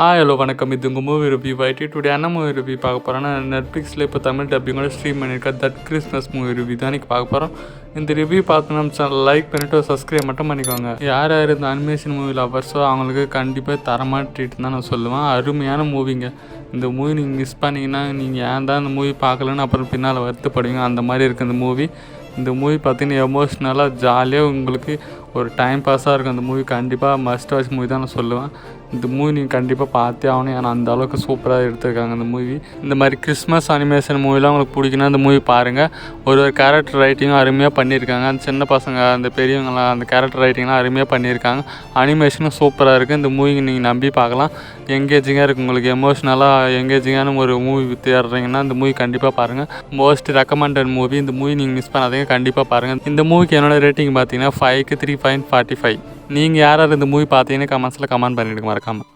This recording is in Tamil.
ஹலோ வணக்கம். இது உங்கள் மூவி ரிவ்யூ ஐடி. டுடே என்ன மூவி ரிவ்யூ பார்க்க போகிறோன்னா, நெட்ஃப்ளிக்ஸில் இப்போ தமிழ் டப்பிங்கோட ஸ்ட்ரீம் பண்ணியிருக்க தட் கிறிஸ்மஸ் மூவி ரிவ்யூ தான் இன்றைக்கி பார்க்க போகிறோம். இந்த ரிவ்யூ பார்த்தோன்னா சேனல் லைக் பண்ணிவிட்டு சப்ஸ்கிரைப் மட்டும் பண்ணிக்கோங்க. யார் யார் இந்த அனிமேஷன் மூவி லவர்ஸோ அவங்களுக்கு கண்டிப்பாக தரமான ட்ரீட் தான் நான் சொல்லுவேன். அருமையான மூவிங்க. இந்த மூவி நீங்கள் மிஸ் பண்ணிங்கன்னா நீங்கள் ஏன் தான் இந்த மூவி பார்க்கலன்னு அப்புறம் பின்னால் வருத்தப்படுவீங்க. அந்த மாதிரி இருக்குது இந்த மூவி. இந்த மூவி பார்த்தீங்கன்னா எமோஷ்னலாக ஜாலியாக உங்களுக்கு ஒரு டைம் பாஸாக இருக்கும். அந்த மூவி கண்டிப்பாக மஸ்ட் வாட்ச் மூவி தான் நான் சொல்லுவேன். இந்த மூவி நீங்கள் கண்டிப்பாக பார்த்தே ஆகணும். ஏன்னா அந்த அளவுக்கு சூப்பராக எடுத்துருக்காங்க இந்த மூவி. இந்த மாதிரி கிறிஸ்மஸ் அனிமேஷன் மூவிலாம் உங்களுக்கு பிடிக்குன்னா இந்த மூவி பாருங்கள். ஒரு கேரக்டர் ரைட்டிங்கும் அருமையாக பண்ணியிருக்காங்க. அந்த சின்ன பசங்க அந்த பெரியவங்களாம் அந்த கேரக்டர் ரைட்டிங்லாம் அருமையாக பண்ணியிருக்காங்க. அனிமேஷனும் சூப்பராக இருக்குது. இந்த மூவி நீங்கள் நம்பி பார்க்கலாம். எங்கேஜிங்காக இருக்குது. உங்களுக்கு எமோஷ்னலாக எங்கேஜிங்கான ஒரு மூவி தேடுறீங்கன்னா இந்த மூவி கண்டிப்பாக பாருங்கள். Most recommended movie. இந்த மூவி நீங்கள் மிஸ் பண்ணாதீங்க, கண்டிப்பாக பாருங்கள். இந்த மூவிக்கு என்னோடய ரேட்டிங் பார்த்தீங்கன்னா 5க்கு 3.45. நீங்கள் யாராவது இந்த மூவி பார்த்தீங்கன்னா கமெண்ட்ஸில் கமெண்ட் பண்ணிவிடுங்க மறக்காமல்.